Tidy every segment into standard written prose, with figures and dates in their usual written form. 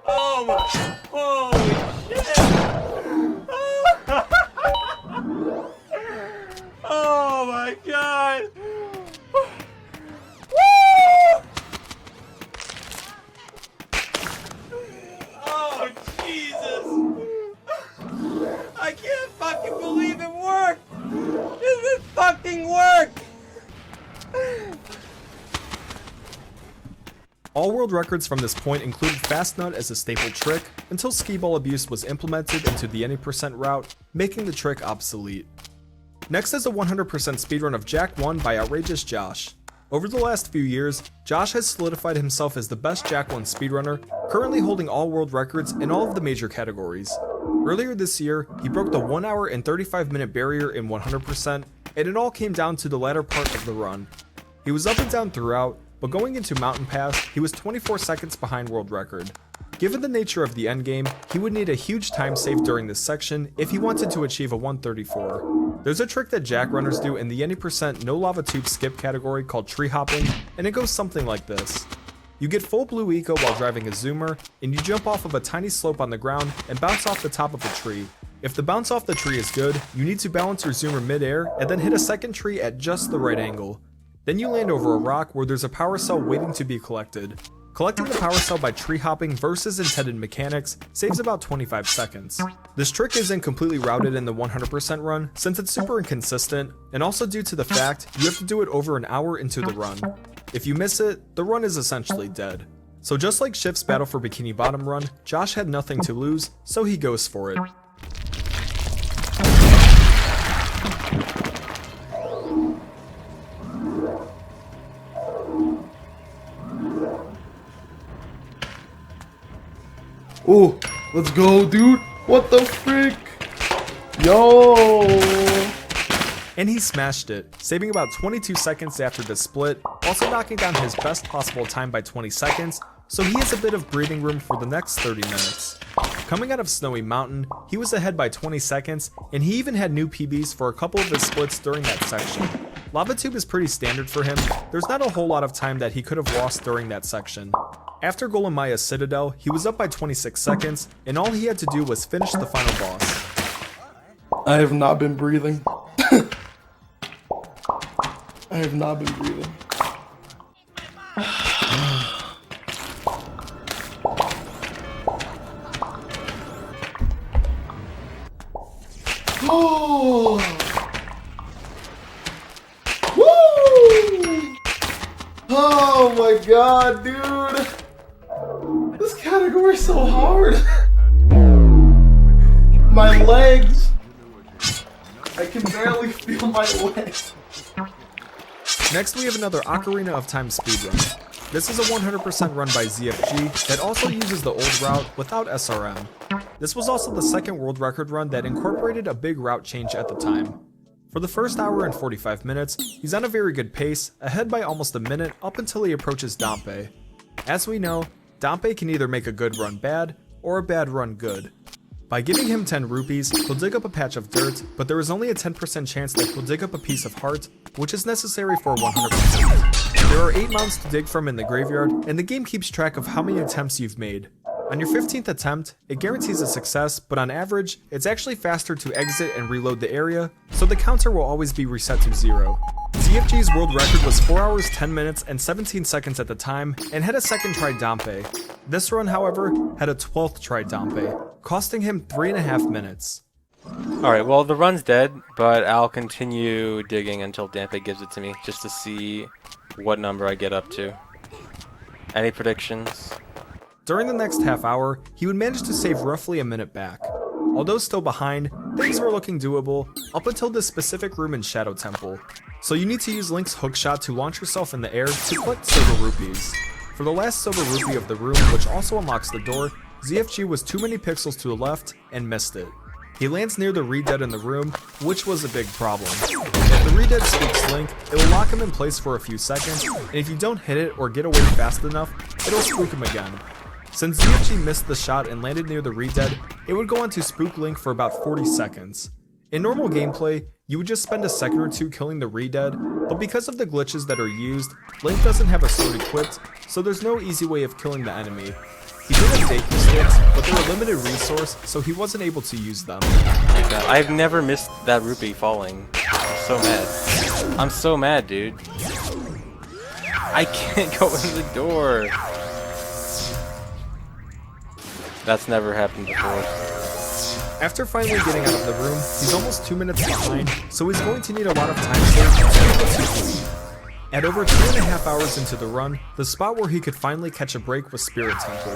Oh my, holy shit! Oh my god! Woo! Oh Jesus! I can't fucking believe it worked! This fucking worked! All world records from this point included Fast Nut as a staple trick, until skee ball abuse was implemented into the any percent route, making the trick obsolete. Next is a 100% speedrun of Jak 1 by Outrageous Josh. Over the last few years, Josh has solidified himself as the best Jak 1 speedrunner, currently holding all world records in all of the major categories. Earlier this year, he broke the 1 hour and 35 minute barrier in 100%, and it all came down to the latter part of the run. He was up and down throughout, but going into Mountain Pass, he was 24 seconds behind world record. Given the nature of the endgame, he would need a huge time save during this section if he wanted to achieve a 134. There's a trick that Jak runners do in the any percent no lava tube skip category called tree hopping, and it goes something like this. You get full blue eco while driving a zoomer, and you jump off of a tiny slope on the ground and bounce off the top of a tree. If the bounce off the tree is good, you need to balance your zoomer mid-air and then hit a second tree at just the right angle. Then you land over a rock where there's a power cell waiting to be collected. Collecting the power cell by tree hopping versus intended mechanics saves about 25 seconds. This trick isn't completely routed in the 100% run since it's super inconsistent, and also due to the fact you have to do it over an hour into the run. If you miss it, the run is essentially dead. So just like Shift's Battle for Bikini Bottom run, Josh had nothing to lose, so he goes for it. Oh, let's go, dude. What the frick? Yo. And he smashed it, saving about 22 seconds after the split, also knocking down his best possible time by 20 seconds, so he has a bit of breathing room for the next 30 minutes. Coming out of Snowy Mountain, he was ahead by 20 seconds, and he even had new PBs for a couple of his splits during that section. Lava Tube is pretty standard for him, there's not a whole lot of time that he could have lost during that section. After Golemaya's Citadel, he was up by 26 seconds, and all he had to do was finish the final boss. I have not been breathing. I have not been breathing. Oh! Woo! Oh my god, dude! This category is so hard. My legs. I can barely feel my legs. Next we have another Ocarina of Time speedrun. This is a 100% run by ZFG that also uses the old route without SRM. This was also the second world record run that incorporated a big route change at the time. For the first hour and 45 minutes, he's on a very good pace, ahead by almost a minute up until he approaches Dompe. As we know, Dompe can either make a good run bad, or a bad run good. By giving him 10 rupees, he'll dig up a patch of dirt, but there is only a 10% chance that he'll dig up a piece of heart, which is necessary for 100%. There are 8 mounts to dig from in the graveyard, and the game keeps track of how many attempts you've made. On your 15th attempt, it guarantees a success, but on average, it's actually faster to exit and reload the area, so the counter will always be reset to 0. ZFG's world record was 4 hours 10 minutes and 17 seconds at the time, and had a second try Dompe. This run, however, had a 12th try Dompe, costing him 3.5 minutes. Alright, well the run's dead, but I'll continue digging until Dampe gives it to me, just to see what number I get up to. Any predictions? During the next half hour, he would manage to save roughly a minute back. Although still behind, things were looking doable, up until this specific room in Shadow Temple. So you need to use Link's hookshot to launch yourself in the air to collect silver rupees. For the last silver rupee of the room, which also unlocks the door, ZFG was too many pixels to the left, and missed it. He lands near the Redead in the room, which was a big problem. If the Redead spooks Link, it will lock him in place for a few seconds, and if you don't hit it or get away fast enough, it'll spook him again. Since ZFG missed the shot and landed near the Redead, it would go on to spook Link for about 40 seconds. In normal gameplay, you would just spend a second or two killing the Redead, but because of the glitches that are used, Link doesn't have a sword equipped, so there's no easy way of killing the enemy. He did have Daki sticks, but they were limited resource, so he wasn't able to use them. Oh my God. I've never missed that rupee falling. I'm so mad. I'm so mad, dude. I can't go in the door. That's never happened before. After finally getting out of the room, he's almost 2 minutes behind, so he's going to need a lot of time saved to be able to complete. At over 2.5 hours into the run, the spot where he could finally catch a break was Spirit Temple.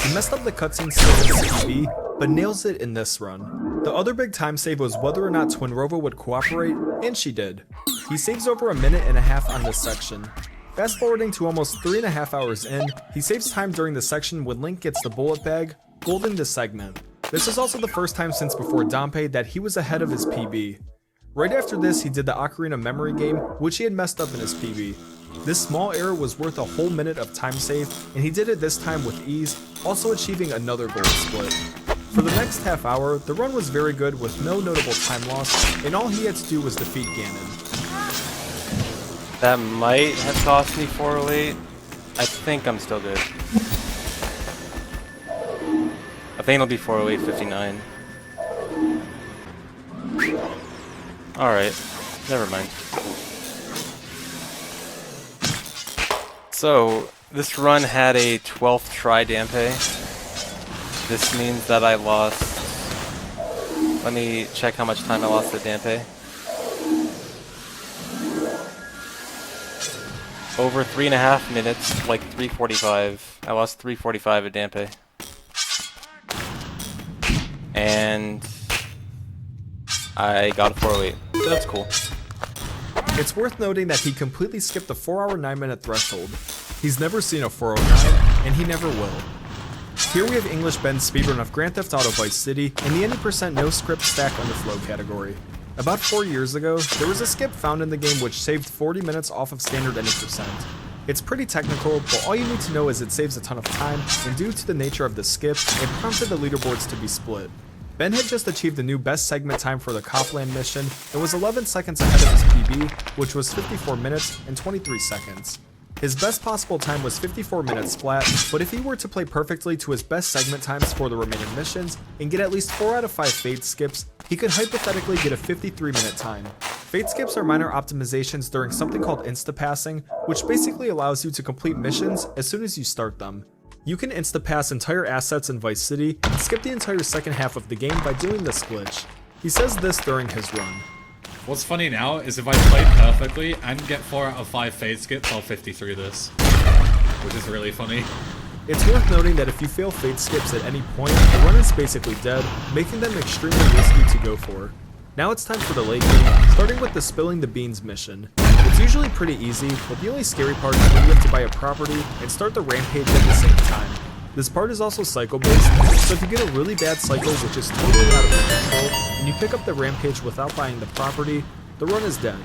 He messed up the cutscene still in his PB, but nails it in this run. The other big time save was whether or not Twinrova would cooperate, and she did. He saves over 1.5 minutes on this section. Fast forwarding to almost 3.5 hours in, he saves time during the section when Link gets the bullet bag, golding the segment. This is also the first time since before Dampe that he was ahead of his PB. Right after this, he did the Ocarina memory game, which he had messed up in his PB. This small error was worth a whole minute of time saved, and he did it this time with ease, also achieving another gold split. For the next half hour, the run was very good with no notable time loss, and all he had to do was defeat Ganon. That might have cost me 408. I think I'm still good. I think it'll be 408.59. Alright, never mind. So, this run had a 12th try Dampe. This means that I lost... Let me check how much time I lost at Dampe. Over 3.5 minutes, like 3:45. I lost 3:45 at Dampe. And I got a 408. That's cool. It's worth noting that he completely skipped the 4-hour 9-minute threshold. He's never seen a 409, and he never will. Here we have English Ben's speedrun of Grand Theft Auto Vice City in the any % no script stack underflow category. About 4 years ago, there was a skip found in the game which saved 40 minutes off of standard any %. It's pretty technical, but all you need to know is it saves a ton of time, and due to the nature of the skip, it prompted the leaderboards to be split. Ben had just achieved a new best segment time for the Copland mission, and was 11 seconds ahead of his PB, which was 54 minutes and 23 seconds. His best possible time was 54 minutes flat, but if he were to play perfectly to his best segment times for the remaining missions, and get at least 4 out of 5 fade skips, he could hypothetically get a 53-minute time. Fade skips are minor optimizations during something called insta-passing, which basically allows you to complete missions as soon as you start them. You can insta-pass entire assets in Vice City, and skip the entire second half of the game by doing this glitch. He says this during his run. What's funny now is if I played perfectly and get 4 out of 5 fade skips, I'll 50 through this. Which is really funny. It's worth noting that if you fail fade skips at any point, the run is basically dead, making them extremely risky to go for. Now it's time for the late game, starting with the Spilling the Beans mission. It's usually pretty easy, but the only scary part is when you have to buy a property and start the rampage at the same time. This part is also cycle based, so if you get a really bad cycle which is totally out of your control, and you pick up the rampage without buying the property, the run is dead.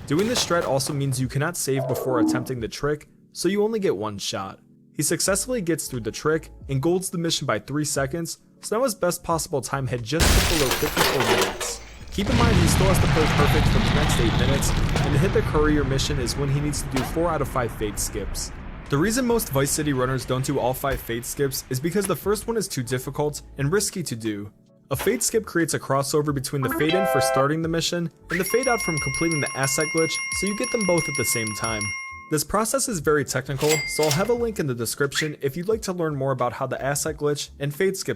Doing this strat also means you cannot save before attempting the trick, so you only get one shot. He successfully gets through the trick, and golds the mission by 3 seconds, so now his best possible time had just hit below 54 minutes. Keep in mind he still has to play perfect for the next 8 minutes, and to hit the courier mission is when he needs to do 4 out of 5 fade skips. The reason most Vice City runners don't do all 5 fade skips is because the first one is too difficult and risky to do. A fade skip creates a crossover between the fade in for starting the mission and the fade out from completing the asset glitch, so you get them both at the same time. This process is very technical, so I'll have a link in the description if you'd like to learn more about how the asset glitch and fade skip